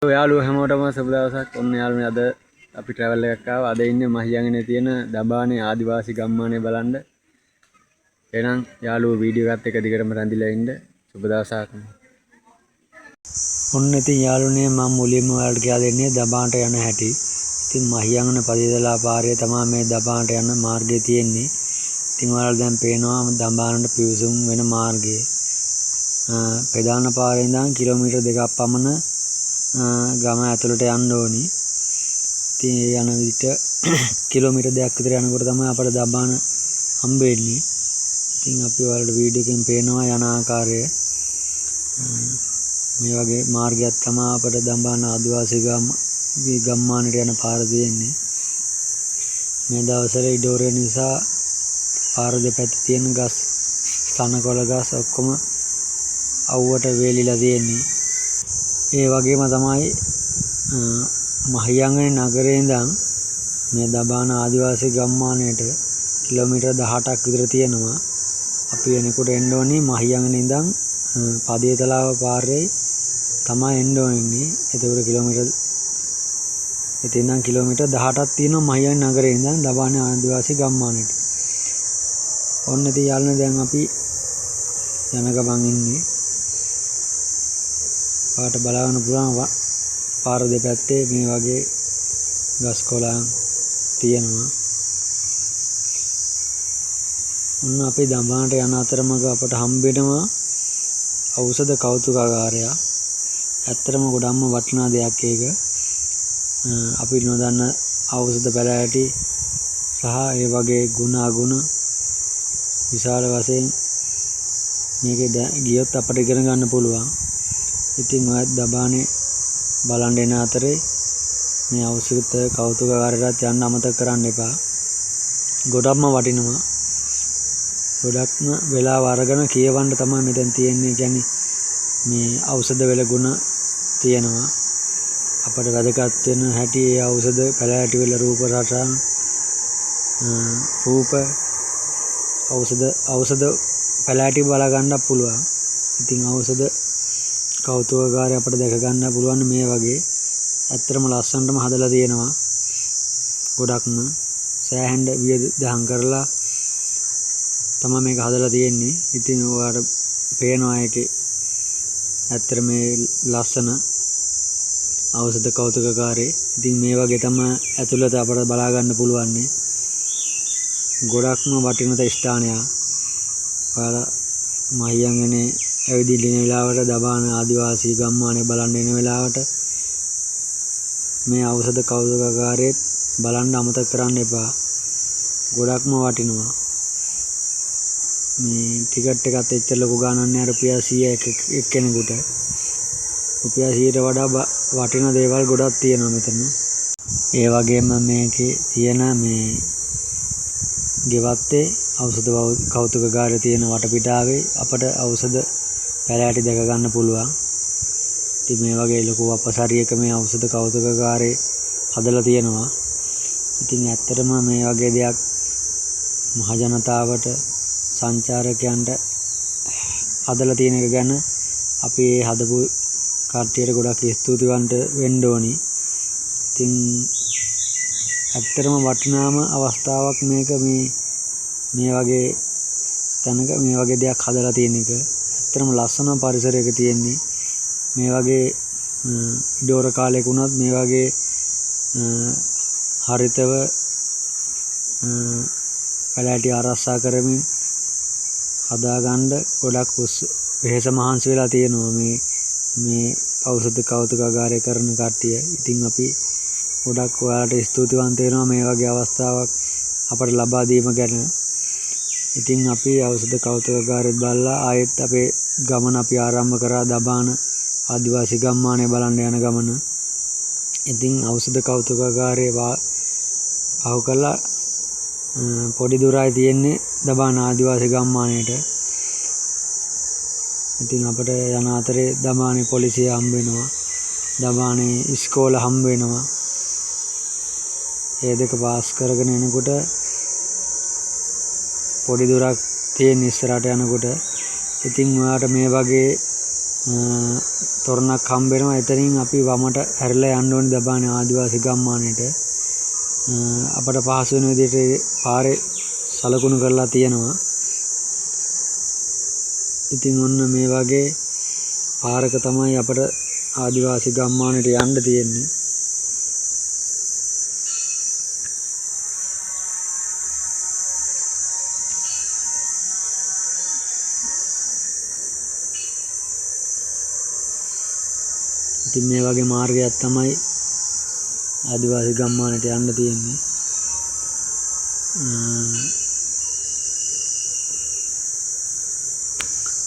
යාළුවෝ හැමෝටම සුබ දවසක්. ඔන්න යාළුවනේ අද අපි ට්‍රැවල් එකක් ආවා. අද ඉන්නේ මහියංගනේ තියෙන දබානේ ආදිවාසී ගම්මානේ බලන්න. එහෙනම් යාළුවෝ වීඩියෝ එකත් එක දිගටම රැඳිලා ඉන්න. සුබ දවසක්. ඔන්න ඉතින් යාළුවනේ මම මුලින්ම ඔයාලට කියලා දෙන්නේ දබානට යන හැටි. ඉතින් මහියංගන පදිදලා පාරේ තමයි මේ දබානට යන මාර්ගය තියෙන්නේ. ඉතින් ඔයාලට දැන් පේනවා දබානට පිවිසුම් වෙන මාර්ගය. ප්‍රධාන පාරේ ඉඳන් කිලෝමීටර් 2ක් පමණ ගම ඇතුළට යන්න ඕනි. ඉතින් ඒ යන විදිහට කිලෝමීටර් 2ක් විතර යනකොට තමයි අපට දබාන හම්බෙන්නේ. ඉතින් අපි ඔයාලට වීඩියෝ එකෙන් පේනවා යන ආකාරය. මේ වගේ මාර්ගයක් තමයි අපට දබාන ආදිවාසී ගම්මානට යන පාර තියෙන්නේ. මේ දවස්වල ඉඩෝරය නිසා පාර දෙපැත්තේ තියෙන ගස් තනකොළ ගස් ඔක්කොම අවුවට වේලිලා තියෙන්නේ. ඒ වගේම තමයි මහියංගනේ නගරේ ඉඳන් මේ දබාන ආදිවාසී ගම්මානයට කිලෝමීටර් 18ක් විතර තියෙනවා. අපි එනකොට එන්න ඕනේ මහියංගනේ ඉඳන් පදියතලාව පාරේ තමයි එන්න ඕනේ. ඒතකොට කිලෝමීටර් 18ක් තියෙනවා මහියංගනේ නගරේ ඉඳන් දබාන ආදිවාසී ගම්මානයට. ඔන්න ඉතින් යාළුවනේ දැන් අපි යන ගමන් ඉන්නේ. පාට බලාගෙන පුළුවන් පාර දෙපැත්තේ මේ වගේ ගස් කොළන් තියෙනවා. ඔන්න අපි දඹානට යන අතරමඟ අපට හම්බෙනවා ඖෂධ කෞතුකාගාරයක්. ඇත්තටම ගොඩක්ම වටිනා දෙයක් ඒක. අපි නොදන්න ඖෂධ පැළෑටි සහ ඒ වගේ ගුණ අගුණ විශාල වශයෙන් මේකේ ගියොත් අපට ඉගෙන ගන්න පුළුවන්. ඉතින් ඔයත් දබානේ බලන්න එන අතරේ මේ ඖෂධ කෞතුකාගාරයට යන්න අමතක කරන්න එපා. ගොඩක්ම වටිනවා. ගොඩක්ම වෙලාව අරගෙන කියවන්න තමයි මෙතන තියෙන්නේ. කියන්නේ මේ ඖෂධ වල ගුණ තියෙනවා. අපට වැදගත් වෙන හැටි ඒ ඖෂධ පැළෑටි වල රූප රසයන් ඖෂධ පැළෑටි බලා ගන්න පුළුවන්. ඉතින් ඖෂධ කෞතුකාගාරය අපට දැක ගන්න පුළුවන් මේ වගේ. ඇත්තටම ලස්සනටම හදලා තියෙනවා. ගොඩක්ම සෑහෙන්න වියදම් කරලා තමයි මේක හදලා තියෙන්නේ. ඉතින් ඔයාලට පේනවා ඒකේ ඇත්තට මේ ලස්සන ඖෂධ කෞතුකාගාරේ. ඉතින් මේ වගේ තමයි ඇතුළත අපට බලා ගන්න පුළුවන්. ගොඩක්ම වටින ස්ථානයක්. ඔයාලා මහියංගනේ ඇවිදින්න එන වෙලාවට දබාන ආදිවාසී ගම්මානේ බලන්න එන වෙලාවට මේ ඖෂධ කෞතුකාගාරයේ බලන්න අමතක කරන්න එපා. ගොඩක්ම වටිනවා. මේ ටිකට් එකත් එච්චර ලොකු ගාණක් නෑ. රුපියල් 100 එක්කෙනෙකුට. රුපියල් 100ට වඩා වටින දේවල් ගොඩක් තියෙනවා මෙතන. ඒ වගේම මේකේ තියෙන මේ ගෙවත්තේ ඖෂධ කෞතුකාගාරයේ තියෙන වටපිටාවේ අපට ඖෂධ පැළෑටි දැක ගන්න පුළුවන්. ඉතින් මේ වගේ ලොකු අපසරියක මේ ඖෂධ කෞතුකාගාරේ හදලා තියෙනවා. ඉතින් ඇත්තටම මේ වගේ දෙයක් මහ ජනතාවට සංචාරකයන්ට හදලා තියෙන එක ගැන අපි මේ හදපු කට්ටියට ගොඩක් ස්තුතිවන්ත වෙන්න ඕනි. ඉතින් ඇත්තටම වටිනාම අවස්ථාවක් මේක මේ වගේ තැනක මේ වගේ දෙයක් හදලා තියෙන එක. ඇත්තටම ලස්සන පරිසරයක තියෙන්නේ. මේ වගේ ඉඩෝර කාලයක වුණත් මේ වගේ හරිතව පැළෑටි ආරක්ෂා කරමින් හදාගන්න ගොඩක් වෙහෙස මහන්සි වෙලා තියෙනවා මේ ඖෂධ කෞතුකාගාරය කරන කට්ටිය. ඉතින් අපි ගොඩක් ඔයාලට ස්තුතිවන්ත වෙනවා මේ වගේ අවස්ථාවක් අපට ලබා දීම ගැන. ඉතින් අපි ඖෂධ කෞතුකාගාරෙත් බලලා ආයෙත් අපේ ගමන අපි ආරම්භ කරා දබාන ආදිවාසී ගම්මානය බලන්න යන ගමන. ඉතින් ඖෂධ කෞතුකාගාරයේ පහු කළා පොඩි දුරයි තියෙන්නේ දබාන ආදිවාසී ගම්මානයට. ඉතින් අපට යන අතරේ දබානේ පොලිසිය හම්බ වෙනවා. දබානේ ඉස්කෝල හම්බ වෙනවා. ඒ දෙක පාස් කරගෙන එනකොට පොඩි දුරක් තියෙන ඉස්සරහට යනකොට. ඉතින් ඔයාට මේ වගේ තොරණක් හම්බ වෙනවා. එතනින් අපි වමට හැරිලා යන්න ඕනේ දබානේ ආදිවාසී ගම්මානයට. අපට පහසු වෙන විදිහට පාරේ සලකුණු කරලා තියෙනවා. ඉතින් ඔන්න මේ වගේ පාරක තමයි අපට ආදිවාසී ගම්මානයට යන්න තියෙන්නේ. ඉතින් මේ වගේ මාර්ගයක් තමයි ආදිවාසී ගම්මානයට යන්න තියෙන්නේ.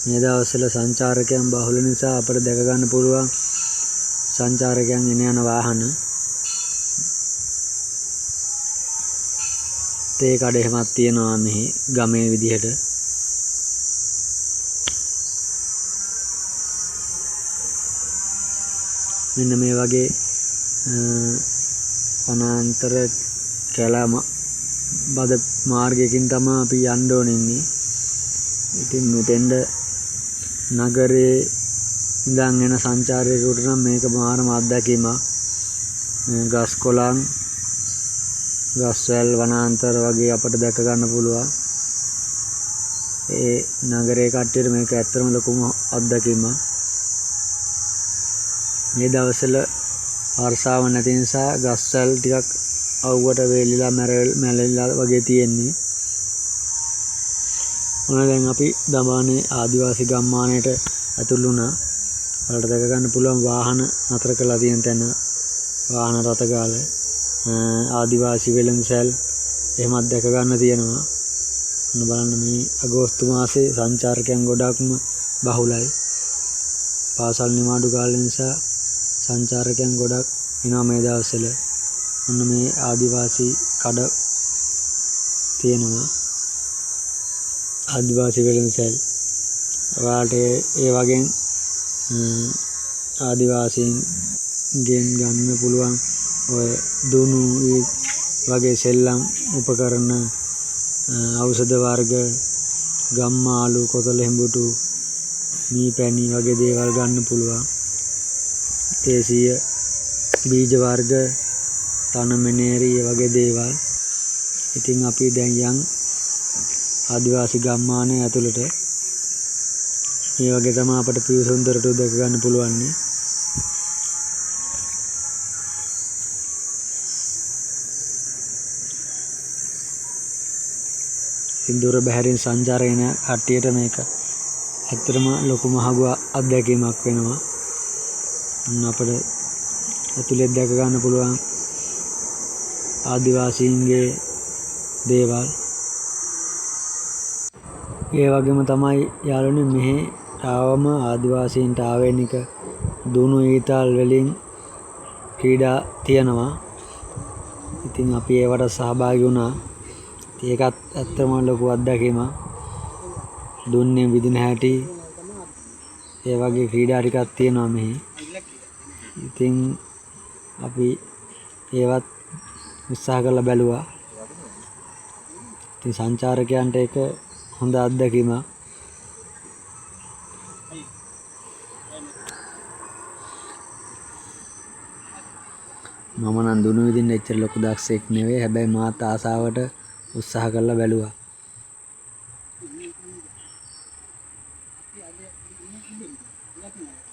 මේ දවස්වල සංචාරකයන් බහුල නිසා අපට දැක ගන්න පුළුවන් සංචාරකයන් එන යන වාහන. තේ කඩ එහෙමත් තියෙනවා මෙහි ගමේ විදිහට. මෙන්න මේ වගේ වනාන්තර කැලම බද මාර්ගයකින් තමයි අපි යන්න ඕනේ ඉන්නේ. ඉතින් මෙතෙන්ද නගරේ ඉඳන් එන සංචාරකයෙකුට නම් මේක මාරම අත්දැකීමක්. ගස් කොළන්, ගස්වැල්, වනාන්තර වගේ අපට දැක ගන්න පුළුවන්. ඒ නගරේ කට්ටියට මේක ඇත්තම ලොකුම අත්දැකීමක්. මේ දවස්වල වර්ෂාව නැති නිසා ගස්වැල් ටිකක් අවුවට වේලිලා මැරෙලා වගේ තියෙන්නේ. ඔන්න දැන් අපි දඹානේ ආදිවාසී ගම්මානයට ඇතුළු වුණා. වලට දැක ගන්න පුළුවන් වාහන නතර කරලා තියෙන තැන, වාහන රථ ගාල, ආදිවාසී වෙළඳසැල් එහෙමත් දැක ගන්න තියෙනවා. ඔන්න බලන්න මේ අගෝස්තු මාසේ සංචාරකයන් ගොඩක්ම බහුලයි. පාසල් නිමාඩු කාලය නිසා සංචාරකයන් ගොඩක් එනවා මේ දවස්වල. ඔන්න මේ ආදිවාසී කඩ තියෙනවා. ආදිවාසී වෙළඳසැල්. ඔයාලට ඒ වගේ ආදිවාසීන්ගෙන් ගන්න පුළුවන් ඔය දුනු වගේ සෙල්ලම් උපකරණ, ඖෂධ වර්ග, ගම්මාලු, කොතල හෙඹුටු, මී පැණි වගේ දේවල් ගන්න පුළුවන්. දේශීය බීජ වර්ග, තනමෙනේරි වගේ දේවල්. ඉතින් අපි දැන් යන් ආදිවාසී ගම්මානයේ ඇතුළට. මේ වගේ තමයි අපට පිවිසුම් දොරටු දැක ගන්න පුළුවන්. ඉන්දුර බැහැරින් සංචාරයෙන් කට්ටියට මේක ඇත්තටම ලොකු මහඟු අත්දැකීමක් වෙනවා. අපට ඇතුළේ දැක ගන්න පුළුවන් ආදිවාසීන්ගේ දේවල්. ඒ වගේම තමයි යාළුවනේ මෙහි ආවම ආදිවාසීන්ට ආවේනික දුනු ඊතල් වලින් ක්‍රීඩා තියෙනවා. ඉතින් අපි ඒවට සහභාගී වුණා. ඒකත් ඇත්තම ලොකු අත්දැකීමක්. දුන්නේ විදින හැටි ඒ වගේ ක්‍රීඩා ටිකක් තියෙනවා මෙහි. ඉතින් අපි ඒවත් උත්සාහ කරලා බැලුවා. ඉතින් සංචාරකයන්ට ඒක හොඳ අත්දැකීමක්. මම නම් දුනු විදින්න එච්චර ලොකු දක්ෂයෙක් නෙවෙයි. හැබැයි මාත් ආසාවට උත්සාහ කරලා බැලුවා.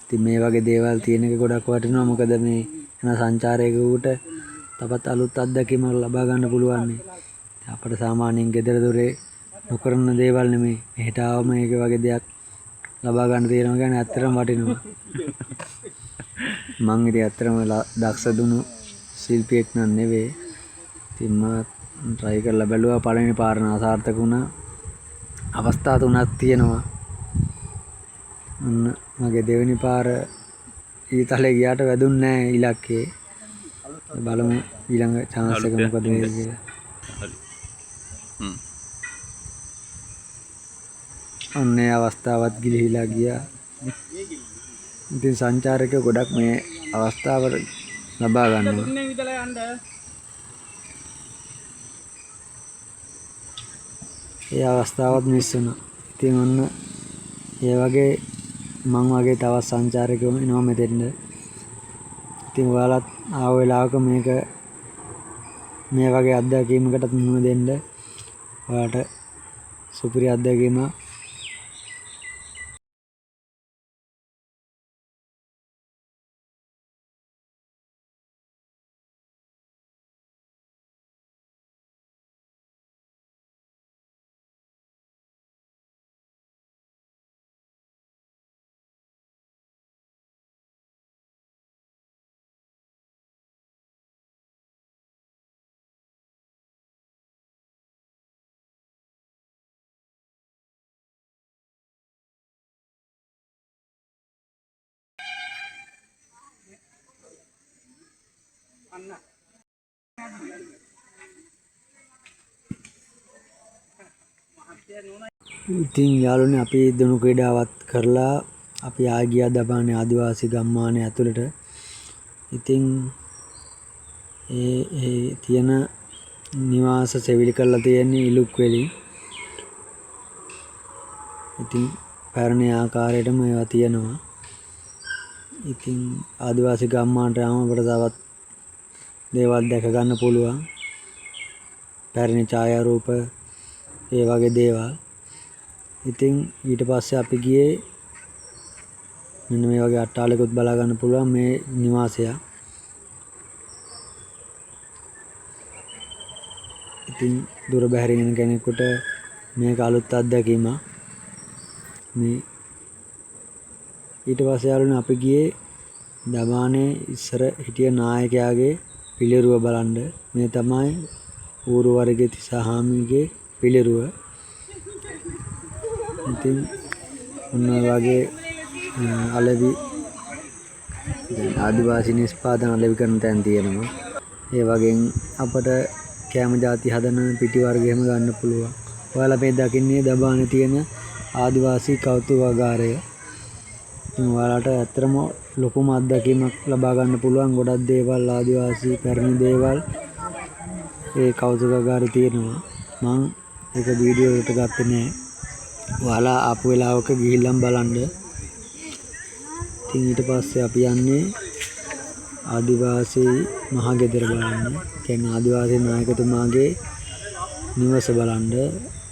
ඉතින් මේ වගේ දේවල් තියෙන එක ගොඩක් වටිනවා. මොකද මේ යන සංචාරකයෙකුට තවත් අලුත් අත්දැකීමක් ලබා ගන්න පුළුවන්. අපිට සාමාන්‍යයෙන් ගෙදර දොරේ නොකරන දේවල් නෙමෙයි. මෙහෙට ආවම මේක වගේ දෙයක් ලබා ගන්න තියෙනවා කියන්නේ ඇත්තටම වටිනවා. මං ඉතින් ඇත්තටම දක්ෂ දුනු ශිල්පියෙක් නන් නෙවෙයි. ඉතින් මම try කරලා බැලුවා. පළවෙනි පාර අසාර්ථක වුණා. අවස්ථා 3ක් තියෙනවා. මගේ දෙවෙනි පාර ඊතලේ ගියාට වැදුන්නේ නැහැ ඉලක්කේ. බලමු ඊළඟ chance එක මොකද වෙන්නේ කියලා. අන්නේ අවස්ථාවත් ගිලිහිලා ගියා. ඉතින් සංචාරකයෝ ගොඩක් මේ අවස්ථාවට ලබා ගන්නවා. ඒ අවස්ථාවත් මිස් වුණා. ඉතින් ඔන්න ඒ වගේ මං වගේ තවත් සංචාරකයෝ එනවා මෙතෙන්ට. ඉතින් ඔයාලත් ආව වෙලාවක මේ වගේ අත්දැකීමකටත් මුහුණ දෙන්න. ඔයාලට සුපිරි අත්දැකීමක්. ඉතින් යාළුවනේ අපි දුණු ක්‍රීඩාවත් කරලා අපි ආ ගියා දබානේ ආදිවාසී ගම්මානය ඇතුළට. ඉතින් ඒ තියෙන නිවාස සෙවිලි කරලා තියෙන්නේ ඉලුක් වෙලින්. ඉතින් පැරණි ආකාරයටම ඒවා තියෙනවා. ඉතින් ආදිවාසී ගම්මානට යම අපිට තවත් දේවල් දැක ගන්න පුළුවන්. පැරණි ඡායාරූප ඒ වගේ දේවල්. ඉතින් ඊට පස්සේ අපි ගියේ මෙන්න මේ වගේ අට්ටාලයකුත් බලා ගන්න පුළුවන් මේ නිවාසය. ඉතින් දුර බැහැරින් යන කෙනෙකුට මේක අලුත් අත්දැකීමක්. මේ ඊට පස්සේ යාළුවනේ අපි ගියේ දමානේ ඉස්සර හිටිය නායකයාගේ පිළිරුව බලන්න. මේ තමයි ඌරු වර්ගයේ තිසාහාමිගේ පිළිරුව. ඉතින් ඔන්න වගේ අලෙවි ආදිවාසී නිෂ්පාදන අලෙවි කරන තැන් තියෙනවා. ඒ වගේම අපට කෑම ಜಾති හදන පිටි වර්ග එහෙම ගන්න පුළුවන්. ඔයාලා මේ දකින්නේ දබානේ තියෙන ආදිවාසී කෞතුකාගාරය. ඉතින් ඔයාලට ඇත්තටම ලොකුම අත්දැකීමක් ලබා ගන්න පුළුවන්. ගොඩක් දේවල් ආදිවාසී පැරණි දේවල් ඒ කෞතුකාගාරේ තියෙනවා. මං ඒක වීඩියෝ එකට ගත්තේ නෑ. ඔයාලා ආපු වෙලාවක ගිහිල්ලා බලන්න. ඉතින් ඊට පස්සේ අපි යන්නේ ආදිවාසී මහගෙදර බලන්න. කියන්නේ ආදිවාසී නායකතුමාගේ නිවස බලන්න.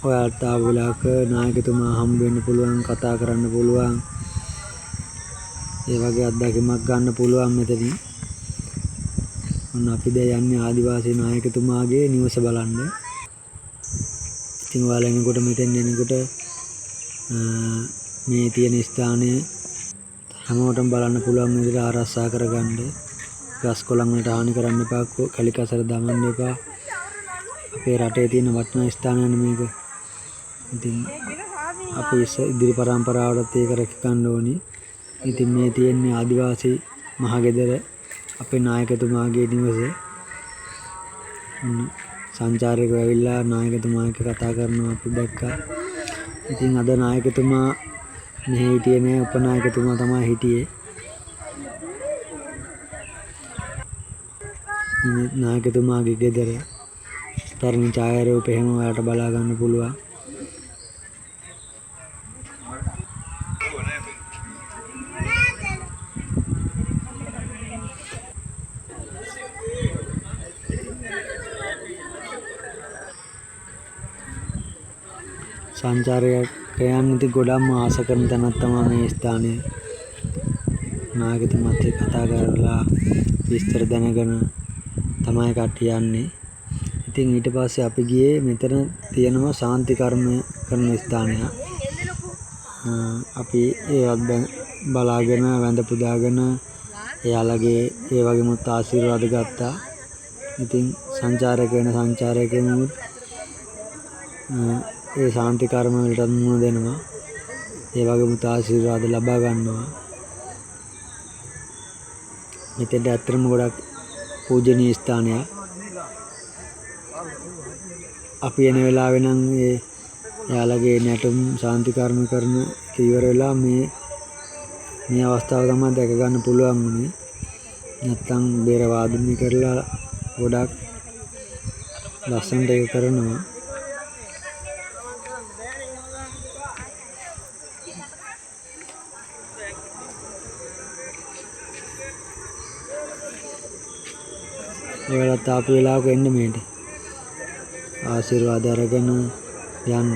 ඔයාලට ආපු වෙලාවක නායකතුමා හම්බ වෙන්න පුළුවන්, කතා කරන්න පුළුවන්. ඒ වගේ අත්දැකීමක් ගන්න පුළුවන් මෙතනින්. ඔන්න අපි දැන් යන්නේ ආදිවාසී නායකතුමාගේ නිවස බලන්න. ඉතින් ඔයාලා එනකොට මෙතෙන් එනකොට මේ තියෙන ස්ථානය හැමෝටම බලන්න පුළුවන් විදිහට ආරක්ෂා කරගන්න. ගස් කොළන් වලට හානි කරන්න එපා. කැලි කසර දමන්න එපා. අපේ රටේ තියෙන වටිනා ස්ථානයක් මේක. ඉතින් අපි ඉදිරි පරම්පරාවටත් ඒක රැක ගන්න ඕනි. ඉතින් මේ තියෙන්නේ ආදිවාසී මහගෙදර අපේ නායකතුමාගේ නිවස. සංචාරකයෝ ඇවිල්ලා නායකතුමා එක්ක කතා කරනවා අපි දැක්කා. ඉතින් අද නායකතුමා මෙහෙ හිටියේ නෑ. උපනායකතුමා තමයි හිටියේ. මේ නායකතුමාගේ ගෙදර පැරණි ඡායාරූප එහෙම ඔයාලට බලා ගන්න පුළුවන්. සංචාරකයන් ඉතින් ගොඩක්ම ආස කරන තැනක් තමයි මේ ස්ථානය. නායකතුමාත් එක්ක කතා කරලා විස්තර දැනගෙන තමයි කට්ටිය යන්නේ. ඉතින් ඊට පස්සේ අපි ගියේ මෙතන තියෙනවා ශාන්ති කර්ම කරන ස්ථානයක්. අපි ඒවත් බලාගෙන වැඳ පුදාගෙන එයාලගේ ඒ වගේමත් ආශිර්වාද ගත්තා. ඉතින් සංචාරකයනුත් ඒ ශාන්ති කර්ම වලට මුහුණ දෙනවා. ඒ වගේම ආශිර්වාද ලබා ගන්නවා. මෙතෙන්ට ඇත්තටම ගොඩක් පූජනීය ස්ථානයක්. අපි එන වෙලාවේ නම් එයාලගේ නැටුම් ශාන්ති කර්ම කරන ඉවර වෙලා මේ අවස්ථාව තමයි දැක ගන්න පුළුවන් වුණේ. නැත්තම් බේර වාදනය කරලා ගොඩක් ලස්සනට ඒක කරනවා. ඒවලත් ආපු වෙලාවක එන්න මේට ආශිර්වාද අරගෙන යන්න.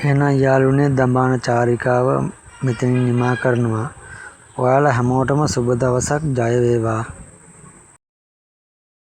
එහෙනම් යාළුවනේ දඹාන චාරිකාව මෙතනින් නිමා කරනවා. ඔයාලා හැමෝටම සුබ දවසක්. ජය වේවා.